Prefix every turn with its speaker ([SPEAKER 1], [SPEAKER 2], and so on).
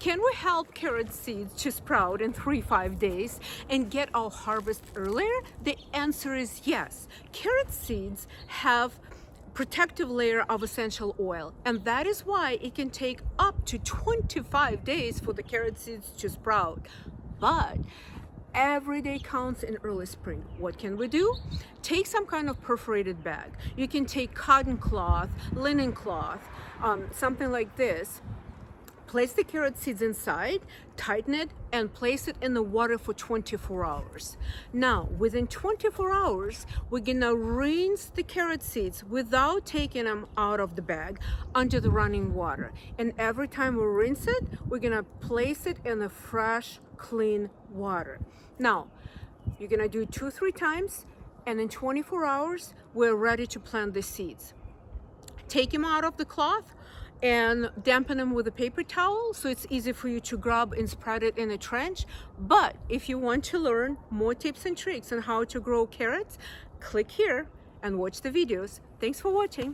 [SPEAKER 1] Can we help carrot seeds to sprout in 3-5 days and get our harvest earlier? The answer is yes. Carrot seeds have protective layer of essential oil, and that is why it can take up to 25 days for the carrot seeds to sprout. But every day counts in early spring. What can we do? Take some kind of perforated bag. You can take cotton cloth, linen cloth, something like this. Place the carrot seeds inside, tighten it, and place it in the water for 24 hours. Now, within 24 hours, we're gonna rinse the carrot seeds without taking them out of the bag under the running water. And every time we rinse it, we're gonna place it in the fresh, clean water. Now, you're gonna do 2-3 times, and in 24 hours, we're ready to plant the seeds. Take them out of the cloth and dampen them with a paper towel so it's easy for you to grab and spread it in a trench. But if you want to learn more tips and tricks on how to grow carrots, click here and watch the videos. Thanks for watching.